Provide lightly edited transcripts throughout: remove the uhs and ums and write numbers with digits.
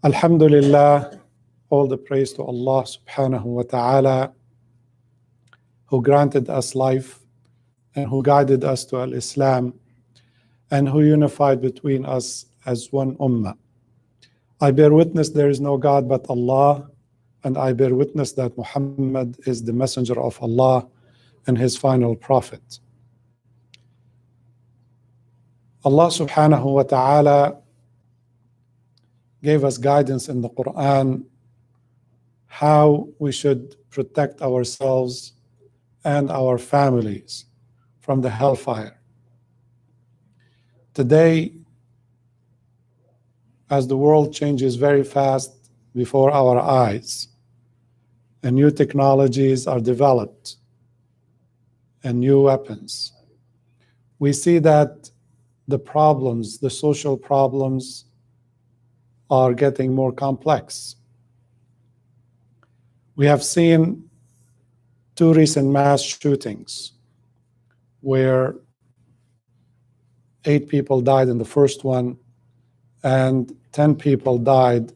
Alhamdulillah, all the praise to Allah subhanahu wa ta'ala, who granted us life and who guided us to Al-Islam and who unified between us as one ummah. I bear witness there is no God but Allah, and I bear witness that Muhammad is the messenger of Allah and his final prophet. Allah subhanahu wa ta'ala gave us guidance in the Quran how we should protect ourselves and our families from the hellfire. Today, as the world changes very fast before our eyes, and new technologies are developed and new weapons, we see that the problems, the social problems, are getting more complex. We have seen two recent mass shootings where 8 people died in the first one and 10 people died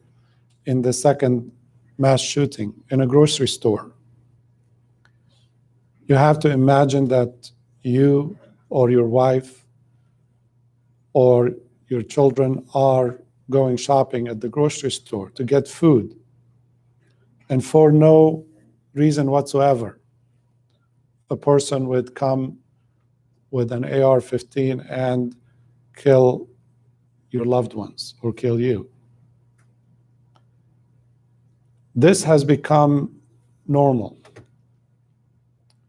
in the second mass shooting in a grocery store. You have to imagine that you or your wife or your children are going shopping at the grocery store to get food, and for no reason whatsoever, a person would come with an AR-15 and kill your loved ones or kill you. This has become normal.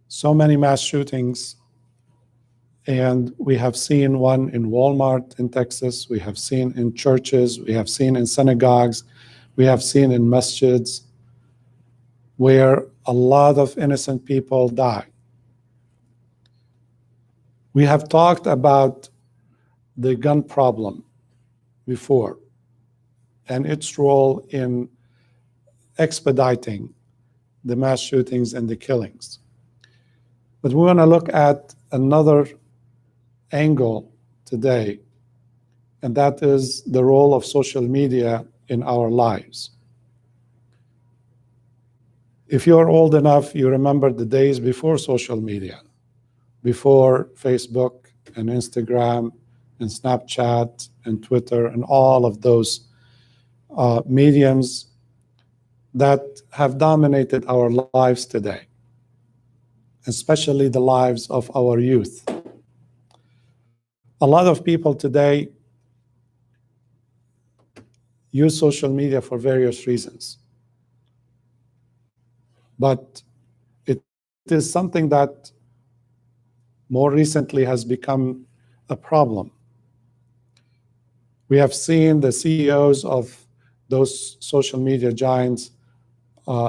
So many mass shootings, and we have seen one in Walmart in Texas, we have seen in churches, we have seen in synagogues, we have seen in masjids, where a lot of innocent people die. We have talked about the gun problem before and its role in expediting the mass shootings and the killings. But we want to look at another angle today, and that is the role of social media in our lives. If you're old enough, you remember the days before social media, before Facebook and Instagram and Snapchat and Twitter and all of those mediums that have dominated our lives today, especially the lives of our youth. A lot of people today use social media for various reasons, but it is something that more recently has become a problem. We have seen the CEOs of those social media giants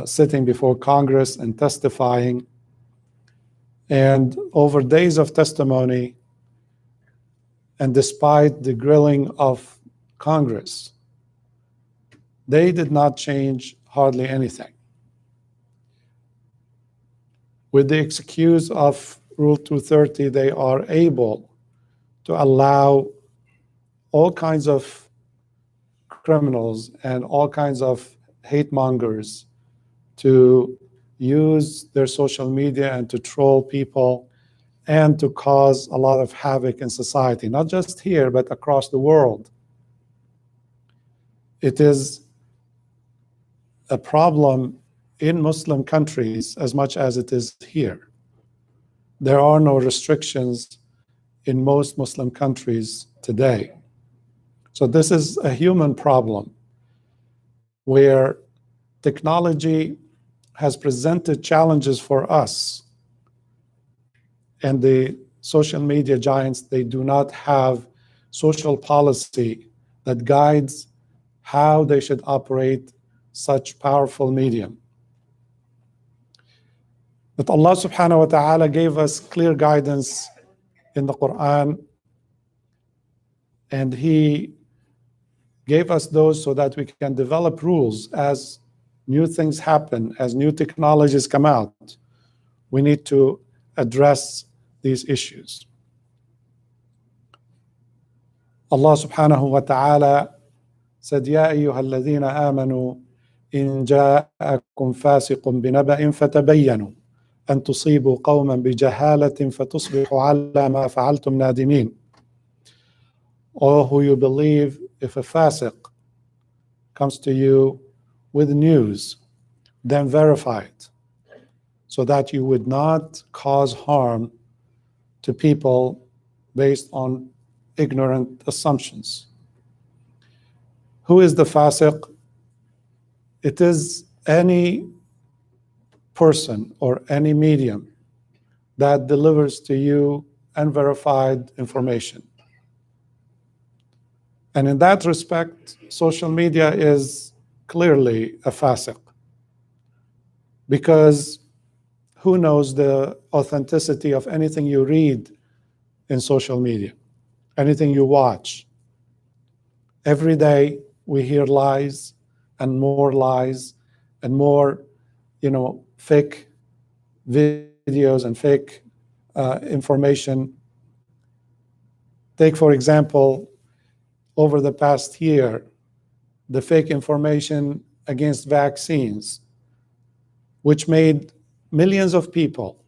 sitting before Congress and testifying, and over days of testimony, and despite the grilling of Congress, they did not change hardly anything. With the excuse of Rule 230, they are able to allow all kinds of criminals and all kinds of hate mongers to use their social media and to troll people and to cause a lot of havoc in society, not just here, but across the world. It is a problem in Muslim countries as much as it is here. There are no restrictions in most Muslim countries today. So this is a human problem where technology has presented challenges for us, and the social media giants, they do not have social policy that guides how they should operate such powerful medium. But Allah subhanahu wa ta'ala gave us clear guidance in the Quran, and He gave us those so that we can develop rules as new things happen, as new technologies come out. We need to address these issues. Allah subhanahu wa ta'ala said, يا أيها الذين آمنوا إن جاءكم فاسق بنبأ فتبينوا أن تصيبوا قوما بجهالة فتصبحوا على ما فعلتم نادمين. All who you believe, if a fasiq comes to you with news, then verify it, so that you would not cause harm to people based on ignorant assumptions. Who is the fasiq? It is any person or any medium that delivers to you unverified information. And in that respect, social media is clearly a fasiq, because who knows the authenticity of anything you read in social media, anything you watch? Every day we hear lies and more lies and more, fake videos and fake information. Take, for example, over the past year, the fake information against vaccines, which made millions of people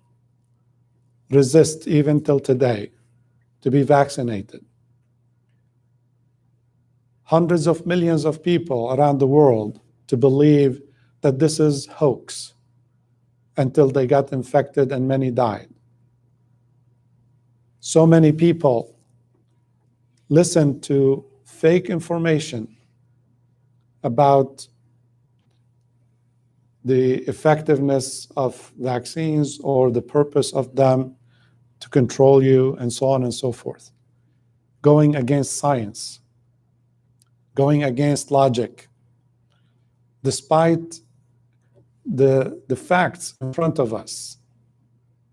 resist even till today to be vaccinated. Hundreds of millions of people around the world to believe that this is hoax until they got infected and many died. So many people listened to fake information about the effectiveness of vaccines or the purpose of them to control you and so on and so forth, going against science, going against logic, despite the facts in front of us,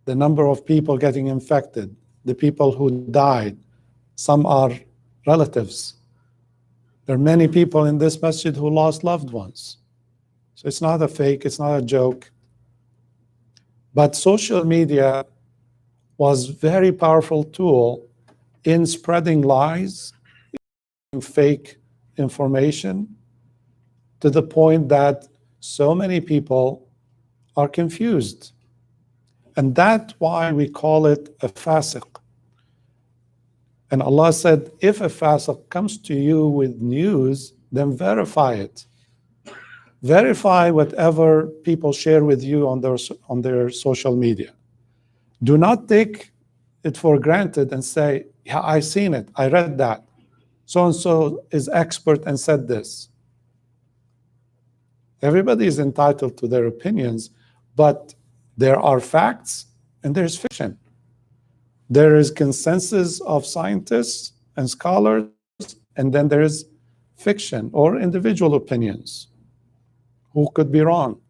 the number of people getting infected, the people who died, some are relatives. There are many people in this masjid who lost loved ones. So it's not a fake, it's not a joke. But social media was a very powerful tool in spreading lies, in fake information, to the point that so many people are confused. And that's why we call it a fasiq. And Allah said, if a fasiq comes to you with news, then verify it. Verify whatever people share with you on their social media. Do not take it for granted and say, yeah, I seen it, I read that. So-and-so is expert and said this. Everybody is entitled to their opinions, but there are facts and there's fiction. There is consensus of scientists and scholars, and then there is fiction or individual opinions. Who could be wrong?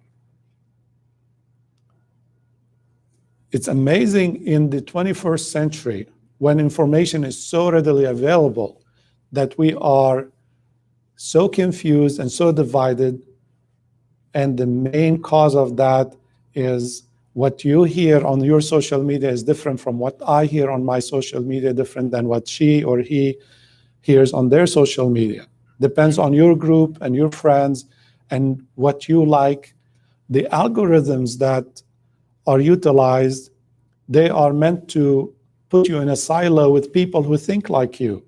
It's amazing in the 21st century, when information is so readily available, that we are so confused and so divided. And the main cause of that is what you hear on your social media is different from what I hear on my social media, different than what she or he hears on their social media. Depends on your group and your friends and what you like. The algorithms that are utilized, they are meant to put you in a silo with people who think like you,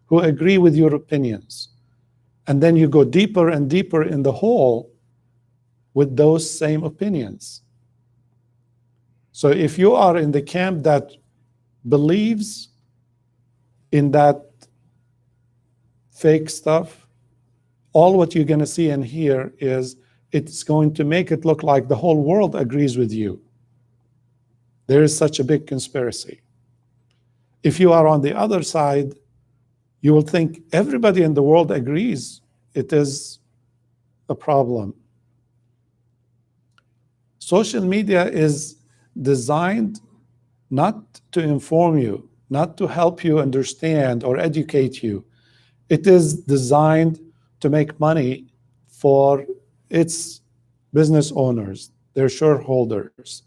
who agree with your opinions. And then you go deeper and deeper in the hole with those same opinions. So if you are in the camp that believes in that fake stuff, all what you're going to see and hear is it's going to make it look like the whole world agrees with you. There is such a big conspiracy. If you are on the other side, you will think everybody in the world agrees it is a problem. Social media is designed not to inform you, not to help you understand or educate you. It is designed to make money for its business owners, their shareholders.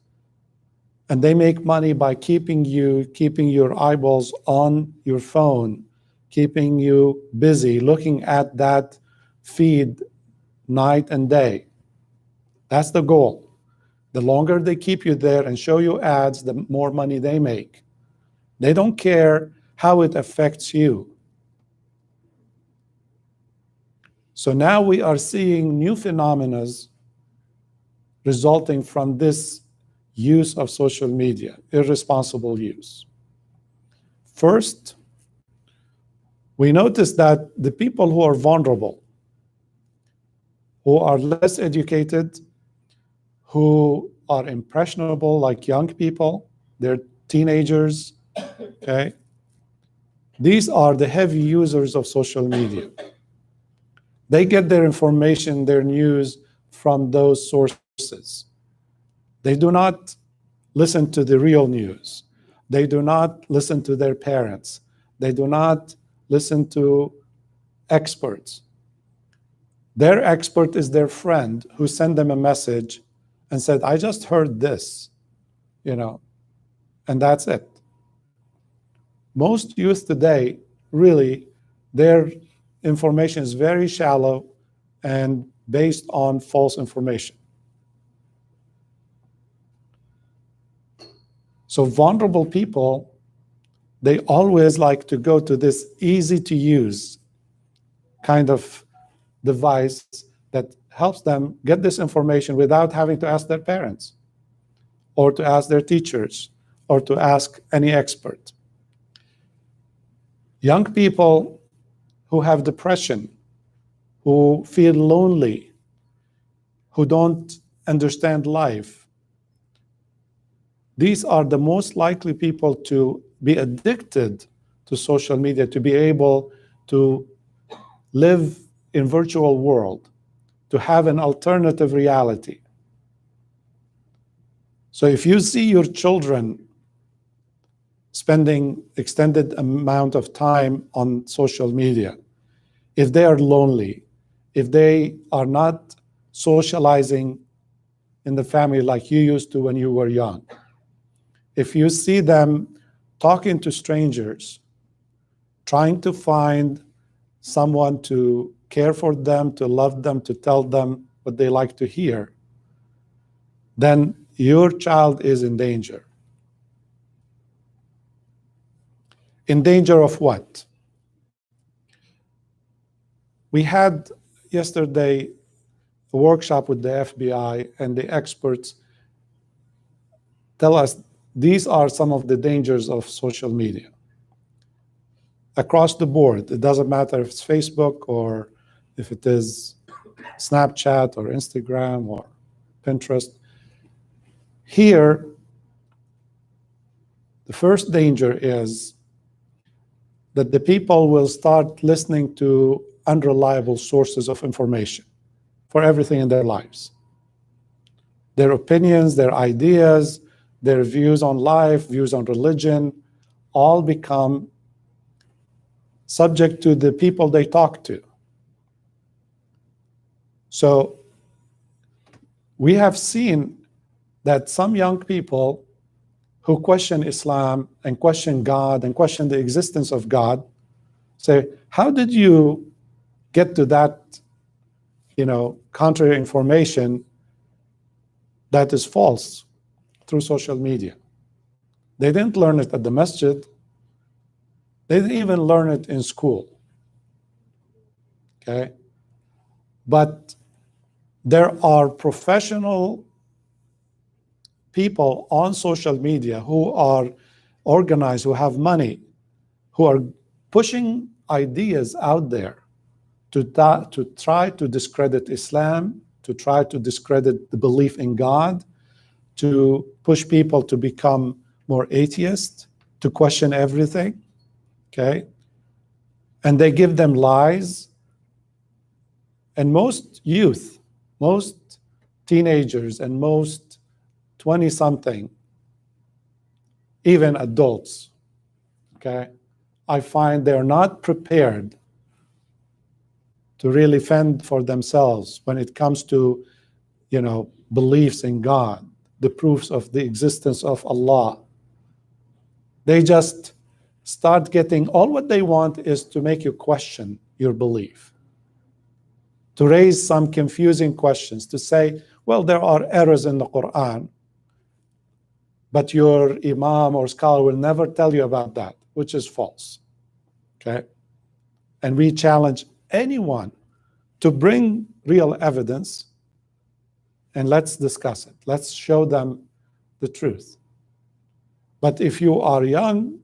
And they make money by keeping your eyeballs on your phone, keeping you busy, looking at that feed night and day. That's the goal. The longer they keep you there and show you ads, the more money they make. They don't care how it affects you. So now we are seeing new phenomena resulting from this use of social media, irresponsible use. First, we notice that the people who are vulnerable, who are less educated, who are impressionable, like young people, they're teenagers, okay? These are the heavy users of social media. They get their information, their news from those sources. They do not listen to the real news. They do not listen to their parents. They do not listen to experts. Their expert is their friend who sent them a message and said, I just heard this, and that's it. Most youth today, really, their information is very shallow and based on false information. So vulnerable people, they always like to go to this easy to use kind of device that helps them get this information without having to ask their parents or to ask their teachers or to ask any expert. Young people who have depression, who feel lonely, who don't understand life, these are the most likely people to be addicted to social media, to be able to live in virtual world, to have an alternative reality. So if you see your children spending extended amount of time on social media, if they are lonely, if they are not socializing in the family like you used to when you were young, if you see them talking to strangers, trying to find someone to care for them, to love them, to tell them what they like to hear, then your child is in danger. In danger of what? We had yesterday a workshop with the FBI, and the experts tell us these are some of the dangers of social media. Across the board, it doesn't matter if it's Facebook or if it is Snapchat or Instagram or Pinterest. Here, the first danger is that the people will start listening to unreliable sources of information for everything in their lives. Their opinions, their ideas, their views on life, views on religion, all become subject to the people they talk to. So we have seen that some young people who question Islam and question God and question the existence of God say, how did you get to that, contrary information that is false through social media? They didn't learn it at the masjid. They didn't even learn it in school. Okay? But there are professional people on social media who are organized, who have money, who are pushing ideas out there to try to discredit Islam, to try to discredit the belief in God, to push people to become more atheist, to question everything, okay? And they give them lies. And most youth, most teenagers, and most 20-something, even adults, okay, I find they're not prepared to really fend for themselves when it comes to, beliefs in God, the proofs of the existence of Allah. They just start getting, all what they want is to make you question your belief. to raise some confusing questions, to say, well, there are errors in the Quran, but your imam or scholar will never tell you about that, which is false. Okay? And we challenge anyone to bring real evidence, and let's discuss it. Let's show them the truth. But if you are young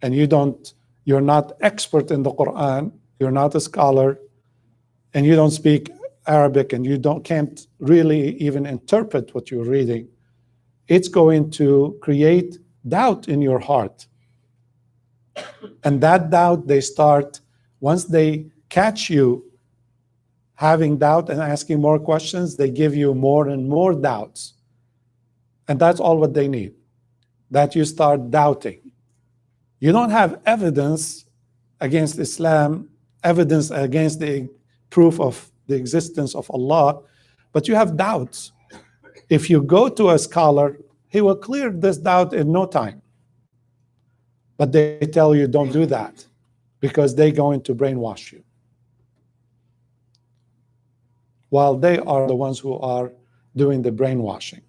and you're not expert in the Quran, you're not a scholar, and you don't speak Arabic, and you can't really even interpret what you're reading, it's going to create doubt in your heart. And that doubt, once they catch you having doubt and asking more questions, they give you more and more doubts. And that's all what they need, that you start doubting. You don't have evidence against Islam, evidence against the proof of the existence of Allah, but you have doubts. If you go to a scholar, he will clear this doubt in no time. But they tell you don't do that because they're going to brainwash you, while they are the ones who are doing the brainwashing.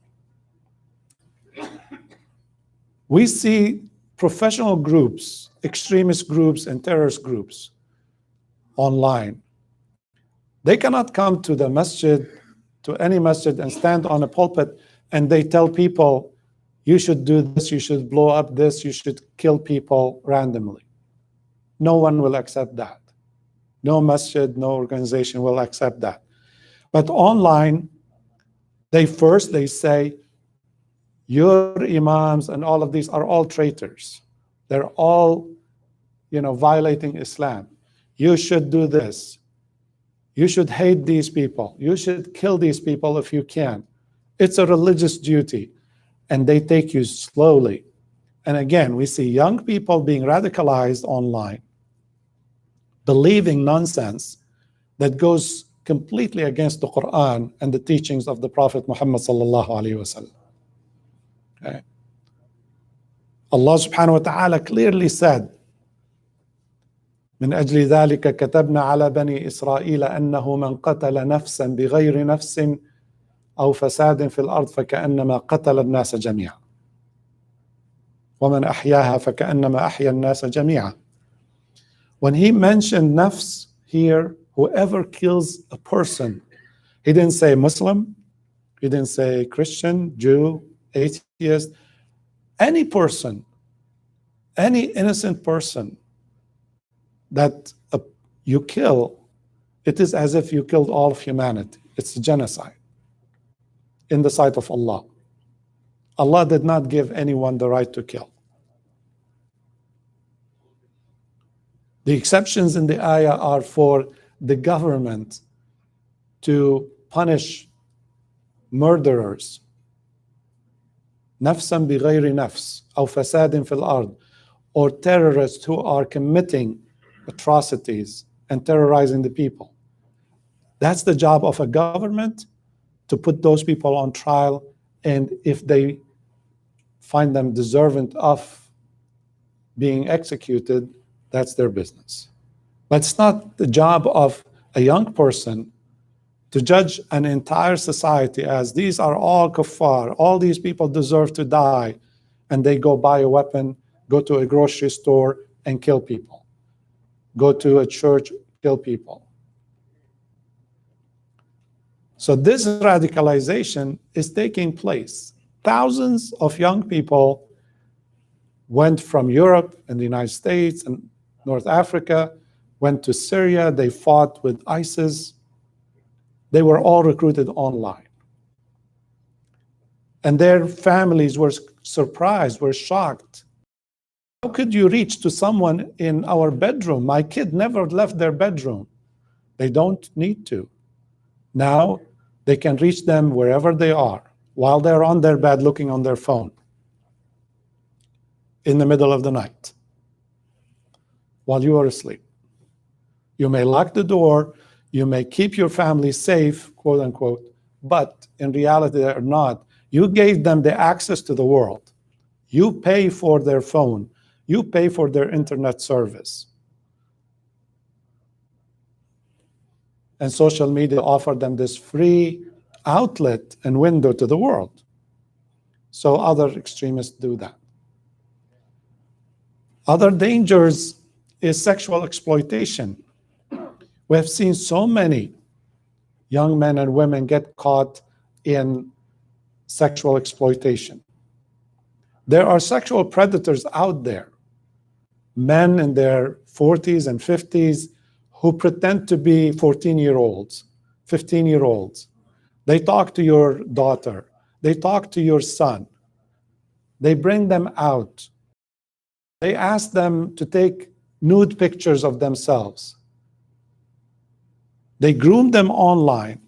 We see professional groups, extremist groups, and terrorist groups online. They cannot come to the masjid, to any masjid, and stand on a pulpit and they tell people, you should do this, you should blow up this, you should kill people randomly. No one will accept that. No masjid, no organization will accept that. But online, they say, your imams and all of these are all traitors. They're all, violating Islam. You should do this. You should hate these people. You should kill these people if you can. It's a religious duty. And they take you slowly. And again, we see young people being radicalized online, believing nonsense that goes completely against the Quran and the teachings of the Prophet Muhammad sallallahu alaihi wasallam. Okay. Allah subhanahu wa ta'ala clearly said, من أجل ذلك كتبنا على بني إسرائيل أنه من قتل نفسا بغير نفس أو فساد في الأرض فكأنما قتل الناس جميعا ومن أحياها فكأنما أحيا الناس جميعا. When he mentioned nafs here, whoever kills a person, he didn't say Muslim, he didn't say Christian, Jew, atheist, any person, any innocent person that you kill, it is as if you killed all of humanity. It's genocide in the sight of Allah. Allah did not give anyone the right to kill. The exceptions in the ayah are for the government to punish murderers. نفسا بغير نفس أو فساد في الأرض, or terrorists who are committing atrocities and terrorizing the people. That's the job of a government, to put those people on trial, and if they find them deserving of being executed, that's their business. But it's not the job of a young person to judge an entire society as these are all kuffar, all these people deserve to die, and they go buy a weapon, go to a grocery store and kill people, go to a church, kill people. So this radicalization is taking place. Thousands of young people went from Europe and the United States and North Africa, went to Syria, they fought with ISIS. They were all recruited online. And their families were surprised, were shocked. How could you reach to someone in our bedroom? My kid never left their bedroom. They don't need to. Now they can reach them wherever they are, while they're on their bed looking on their phone in the middle of the night, while you are asleep. You may lock the door, you may keep your family safe, quote unquote, but in reality they're not. You gave them the access to the world. You pay for their phone. You pay for their internet service. And social media offer them this free outlet and window to the world. So other extremists do that. Other dangers is sexual exploitation. We have seen so many young men and women get caught in sexual exploitation. There are sexual predators out there, men in their 40s and 50s who pretend to be 14-year-olds, 15-year-olds. They talk to your daughter. They talk to your son. They bring them out. They ask them to take nude pictures of themselves. They groom them online.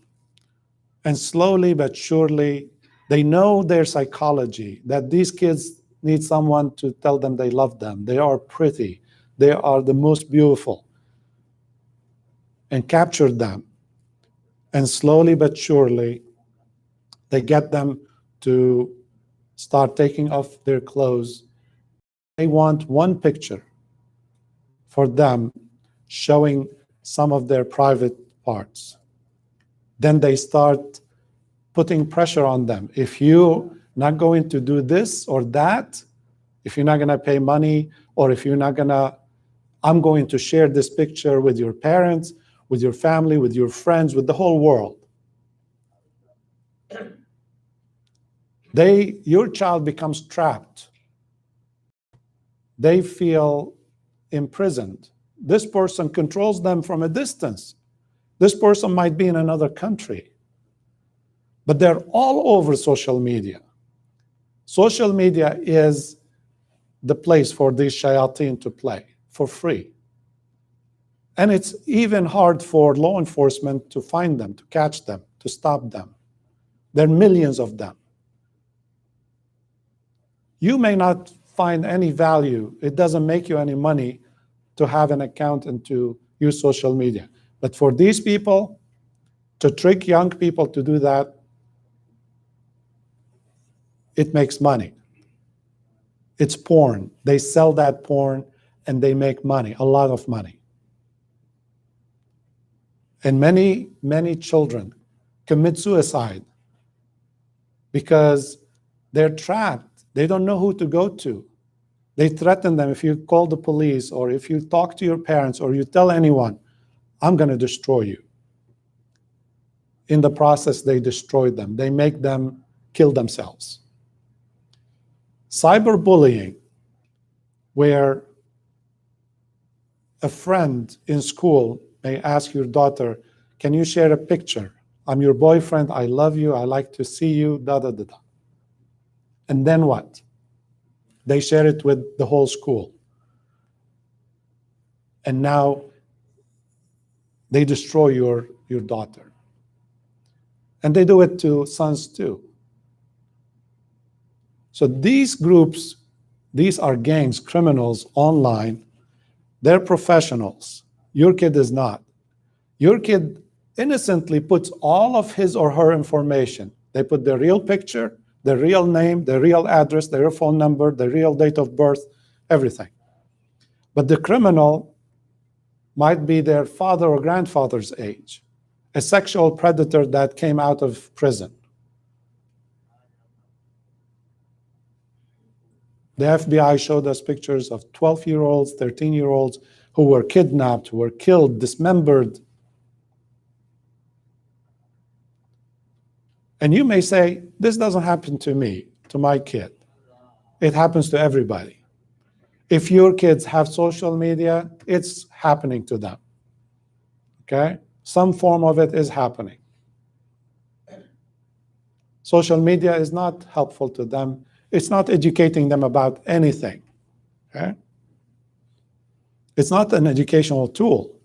And slowly but surely, they know their psychology, that these kids need someone to tell them they love them. They are pretty. They are the most beautiful. And capture them. And slowly but surely, they get them to start taking off their clothes. They want one picture for them showing some of their private parts. Then they start putting pressure on them. If you're not going to do this or that, if you're not going to pay money, or if you're not going to, I'm going to share this picture with your parents, with your family, with your friends, with the whole world. Your child becomes trapped. They feel imprisoned. This person controls them from a distance. This person might be in another country, but they're all over social media. Social media is the place for these shayateen to play for free. And it's even hard for law enforcement to find them, to catch them, to stop them. There are millions of them. You may not find any value. It doesn't make you any money to have an account and to use social media. But for these people, to trick young people to do that, it makes money. It's porn. They sell that porn and they make money, a lot of money. And many, many children commit suicide because they're trapped. They don't know who to go to. They threaten them. If you call the police, or if you talk to your parents, or you tell anyone, I'm going to destroy you. In the process, they destroy them. They make them kill themselves. Cyberbullying, where a friend in school may ask your daughter, can you share a picture? I'm your boyfriend. I love you. I like to see you, da, da, da, da. And then what? They share it with the whole school. And now they destroy your daughter. And they do it to sons too. So these groups, these are gangs, criminals online. They're professionals. Your kid is not. Your kid innocently puts all of his or her information. They put their real picture, their real name, their real address, their real phone number, their real date of birth, everything. But the criminal might be their father or grandfather's age, a sexual predator that came out of prison. The FBI showed us pictures of 12-year-olds, 13-year-olds who were kidnapped, who were killed, dismembered. And you may say, this doesn't happen to me, to my kid. It happens to everybody. If your kids have social media, it's happening to them. Okay? Some form of it is happening. Social media is not helpful to them. It's not educating them about anything. Okay? It's not an educational tool.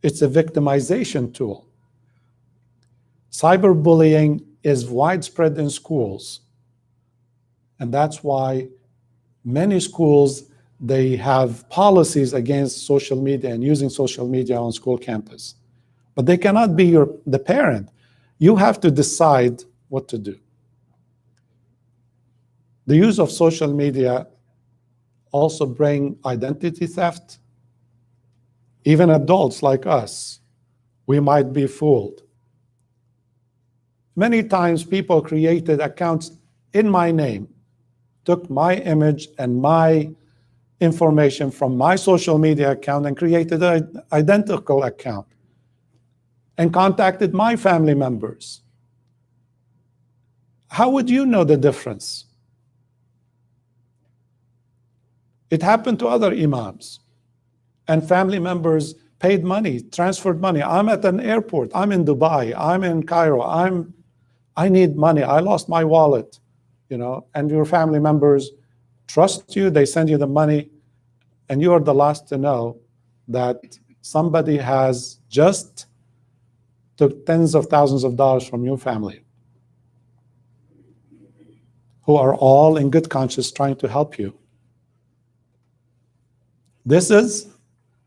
It's a victimization tool. Cyberbullying is widespread in schools. And that's why many schools, they have policies against social media and using social media on school campus. But they cannot be the parent. You have to decide what to do. The use of social media also bring identity theft. Even adults like us, we might be fooled. Many times people created accounts in my name, took my image and my information from my social media account and created an identical account and contacted my family members. How would you know the difference? It happened to other imams, and family members paid money, transferred money. I'm at an airport, I'm in Dubai, I'm in Cairo, I need money, I lost my wallet, and your family members trust you, they send you the money, and you are the last to know that somebody has just took tens of thousands of dollars from your family, who are all in good conscience trying to help you. This is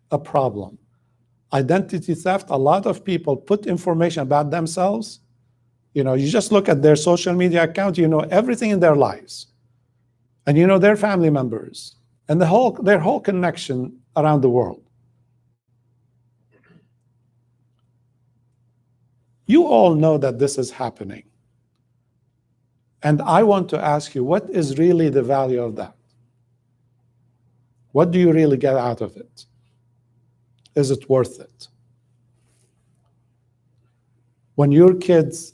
a problem. Identity theft, a lot of people put information about themselves. You just look at their social media account, you know everything in their lives. And you know their family members and their whole connection around the world. You all know that this is happening. And I want to ask you, what is really the value of that? What do you really get out of it? Is it worth it? When your kids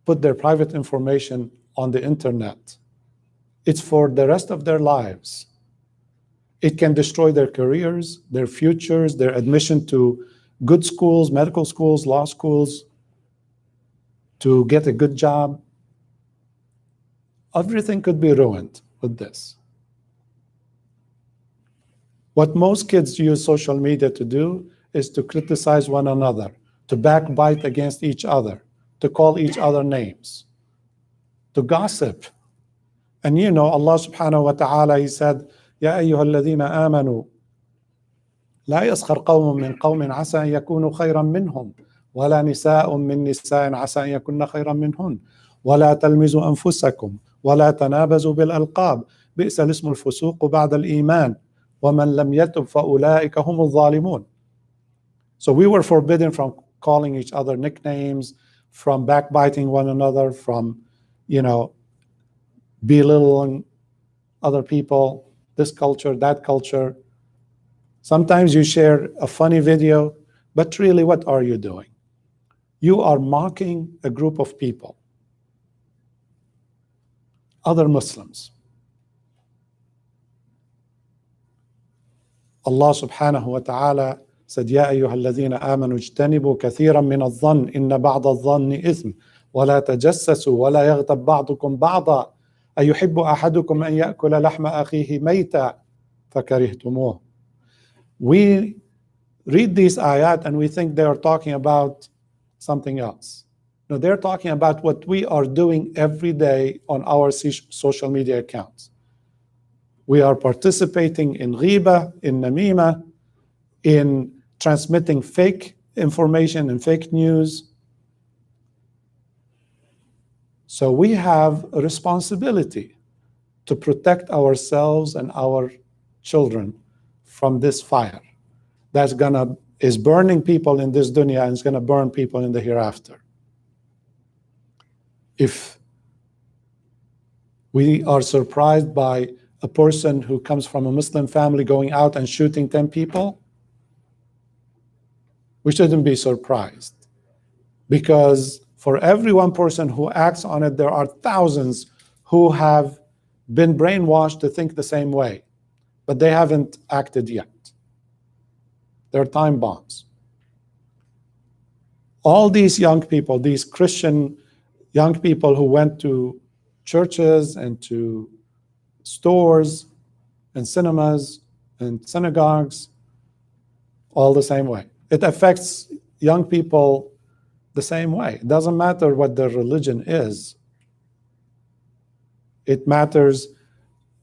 put their private information on the internet, it's for the rest of their lives. It can destroy their careers, their futures, their admission to good schools, medical schools, law schools, to get a good job. Everything could be ruined with this. What most kids use social media to do is to criticize one another, to backbite against each other, to call each other names, to gossip. And Allah subhanahu wa ta'ala, He said, يَا أَيُّهَا الَّذِينَ آمَنُوا لَا يَسْخَرْ قَوْمٌ مِّن قَوْمٍ عَسَىٰ أَن يَكُونُوا خَيْرًا مِّنْهُمْ وَلَا نِسَاءٌ مِّن نِّسَاءٍ عَسَىٰ أَن يَكُنَّ خَيْرًا مِّنْهُنَّ وَلَا تَلْمِزُوا أَنفُسَكُمْ وَلَا تَنَابَزُوا بِالْأَلْقَابِ بِئْسَ الاسم الفسوق بعد الإيمان وَمَنْ لَمْ يَتُبْ فَأُولَٰئِكَ هُمُ الظَّالِمُونَ. So we were forbidden from calling each other nicknames, from backbiting one another, from, belittling other people, this culture, that culture. Sometimes you share a funny video, but really, what are you doing? You are mocking a group of people, other Muslims. Allah subhanahu wa ta'ala said, يَا أَيُّهَا الَّذِينَ آمَنُوا اجْتَنِبُوا كَثِيرًا مِّنَ الظَّنِّ إِنَّ بَعْضَ الظَّنِّ إِثْمٌ وَلَا تَجَسَّسُوا وَلَا يَغْتَبْ بَعْضُكُمْ بَعْضًا أَيُحِبُّ أَحَدُكُمْ أَن يَأْكُلَ لَحْمَ أَخِيهِ مَيْتًا فَكَرِهْتُمُوهُ. We read these ayat and we think they are talking about something else. No, they're talking about what we are doing every day on our social media accounts. We are participating in ghiba, in namima, in transmitting fake information and fake news. So we have a responsibility to protect ourselves and our children from this fire that's is burning people in this dunya and is going to burn people in the hereafter. If we are surprised by a person who comes from a Muslim family going out and shooting 10 people, we shouldn't be surprised, because for every one person who acts on it, there are thousands who have been brainwashed to think the same way, but they haven't acted yet. They're time bombs. All these young people, these Christian young people who went to churches and to stores and cinemas and synagogues, all the same way. It affects young people the same way. It doesn't matter what their religion is. It matters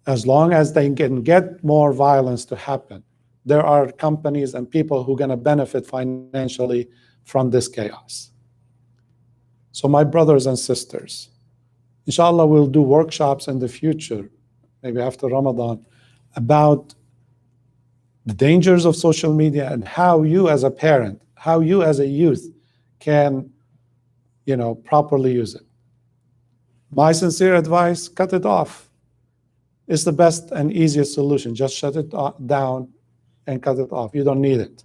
as long as they can get more violence to happen. There are companies and people who are going to benefit financially from this chaos. So my brothers and sisters, inshallah, we'll do workshops in the future, maybe after Ramadan, about the dangers of social media, and how you as a parent, how you as a youth can, properly use it. My sincere advice, cut it off. It's the best and easiest solution. Just shut it down and cut it off. You don't need it.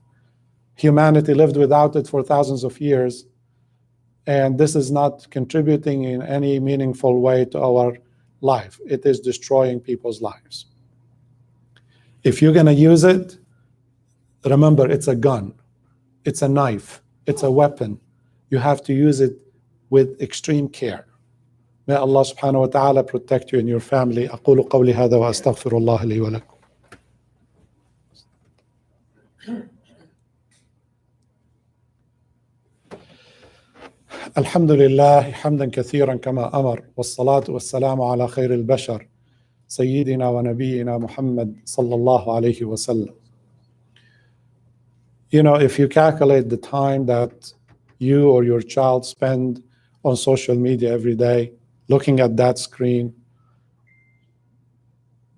Humanity lived without it for thousands of years, and this is not contributing in any meaningful way to our life. It is destroying people's lives. If you're going to use it, remember, it's a gun, it's a knife, it's a weapon. You have to use it with extreme care. May Allah subhanahu wa ta'ala protect you and your family. أقول قولي هذا وأستغفر الله لي ولكم. الحمد لله حمدا كثيرا كما أمر والصلاة والسلام على خير البشر سيدنا ونبينا محمد صلى الله عليه وسلم. If you calculate the time that you or your child spend on social media every day, looking at that screen,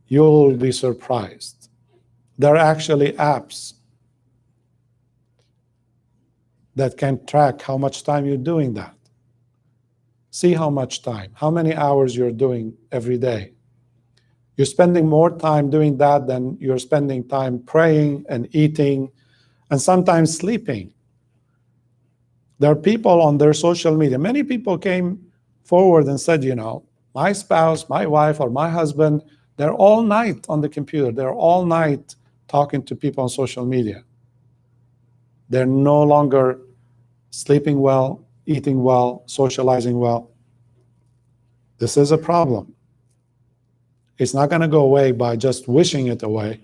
you'll be surprised. There are actually apps that can track how much time you're doing that. See how much time, how many hours you're doing every day. You're spending more time doing that than you're spending time praying and eating and sometimes sleeping. There are people on their social media. Many people came forward and said, my spouse, my wife, or my husband, they're all night on the computer. They're all night talking to people on social media. They're no longer sleeping well, eating well, socializing well. This is a problem. It's not going to go away by just wishing it away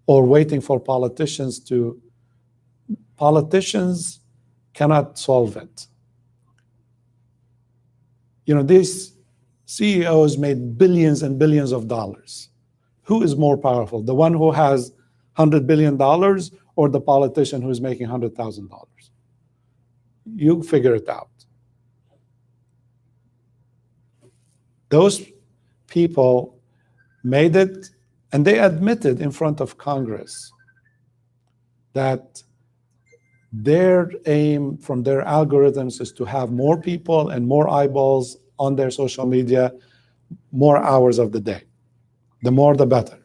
or waiting for politicians to. Politicians cannot solve it. These CEOs made billions and billions of dollars. Who is more powerful? The one who has $100 billion or the politician who's making $100,000? You figure it out. Those people made it, and they admitted in front of Congress that their aim from their algorithms is to have more people and more eyeballs on their social media, more hours of the day. The more, the better,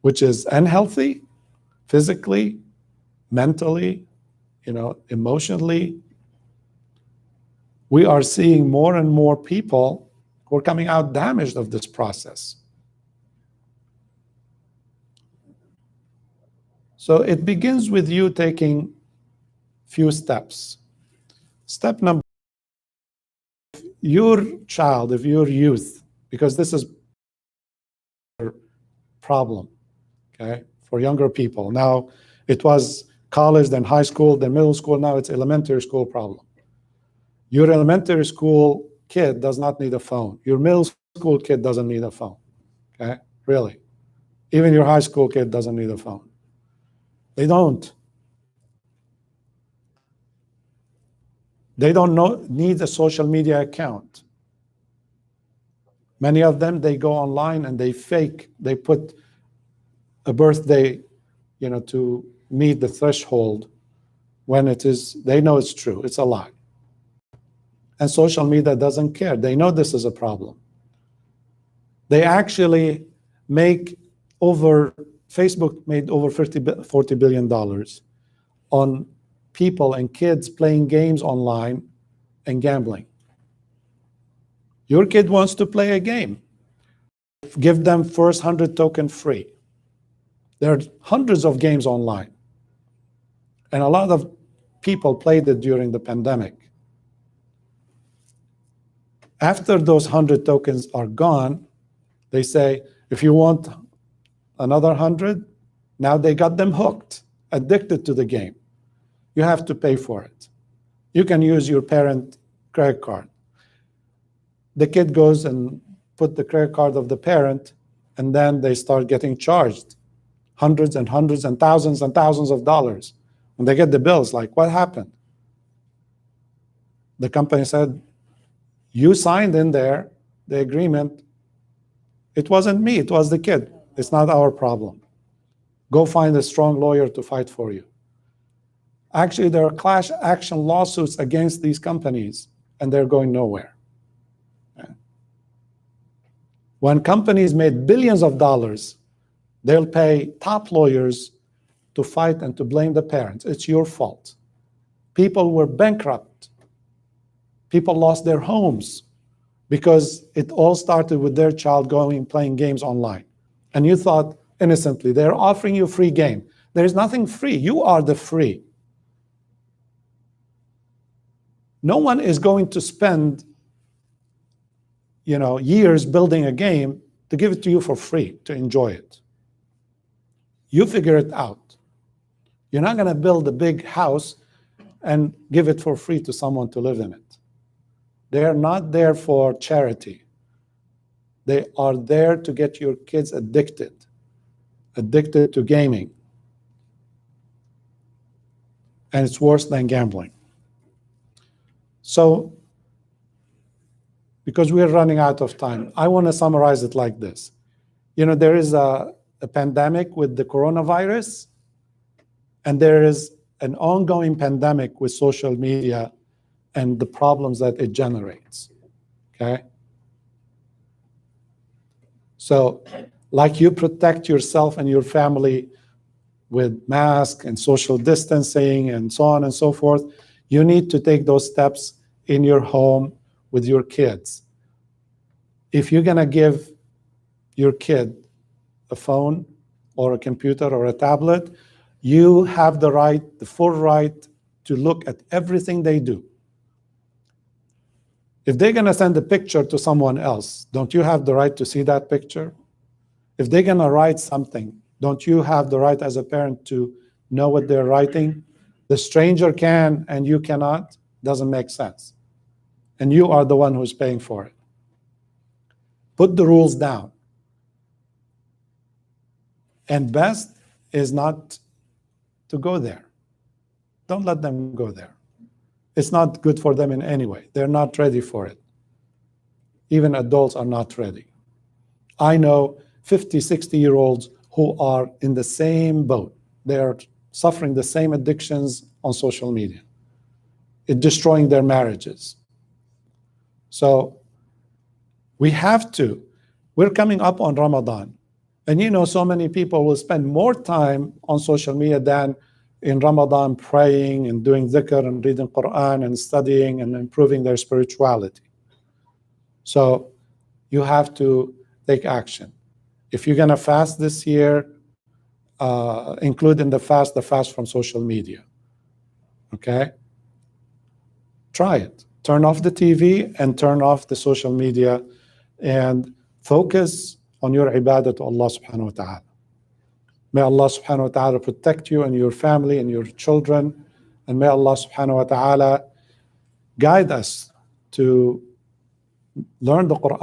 which is unhealthy, physically, mentally, emotionally. We are seeing more and more people who are coming out damaged of this process. So it begins with you taking few steps. Step number, your child, if your youth, because this is a problem, okay, for younger people. Now, it was college, then high school, then middle school, now it's elementary school problem. Your elementary school kid does not need a phone. Your middle school kid doesn't need a phone, okay, really. Even your high school kid doesn't need a phone. They don't. They don't need a social media account. Many of them, they go online and they put a birthday, to meet the threshold when they know it's true, it's a lie. And social media doesn't care. They know this is a problem. They actually Facebook made over $40 billion on people and kids playing games online and gambling. Your kid wants to play a game. Give them first 100 token free. There are hundreds of games online. And a lot of people played it during the pandemic. After those 100 tokens are gone, they say, if you want another 100, now they got them hooked, addicted to the game. You have to pay for it. You can use your parent credit card. The kid goes and put the credit card of the parent, and then they start getting charged hundreds and hundreds and thousands of dollars. When they get the bills, like, what happened? The company said, you signed in there the agreement. It wasn't me, it was the kid. It's not our problem. Go find a strong lawyer to fight for you. Actually, there are class action lawsuits against these companies, and they're going nowhere. When companies made billions of dollars, they'll pay top lawyers to fight and to blame the parents. It's your fault. People were bankrupt. People lost their homes because it all started with their child going playing games online. And you thought innocently, they're offering you free game. There is nothing free. You are the free. No one is going to spend years building a game to give it to you for free, to enjoy it. You figure it out. You're not going to build a big house and give it for free to someone to live in it. They are not there for charity. They are there to get your kids addicted to gaming. And it's worse than gambling. So, because we're running out of time, I want to summarize it like this. There is a pandemic with the coronavirus, and there is an ongoing pandemic with social media and the problems that it generates, okay? So, like you protect yourself and your family with masks and social distancing and so on and so forth, you need to take those steps in your home with your kids. If you're going to give your kid a phone or a computer or a tablet, you have the full right to look at everything they do. If they're going to send a picture to someone else, don't you have the right to see that picture? If they're going to write something, don't you have the right as a parent to know what they're writing? The stranger can and you cannot. Doesn't make sense. And you are the one who's paying for it. Put the rules down. And best is not to go there. Don't let them go there. It's not good for them in any way. They're not ready for it. Even adults are not ready. I know 50, 60-year-olds who are in the same boat. They are suffering the same addictions on social media. It's destroying their marriages. So we have to. We're coming up on Ramadan. And so many people will spend more time on social media than in Ramadan praying and doing dhikr and reading Quran and studying and improving their spirituality. So you have to take action. If you're going to fast this year, include in the fast from social media. Okay? Try it. Turn off the TV and turn off the social media and focus on your ibadah to Allah subhanahu wa ta'ala. May Allah subhanahu wa ta'ala protect you and your family and your children. And may Allah subhanahu wa ta'ala guide us to learn the Quran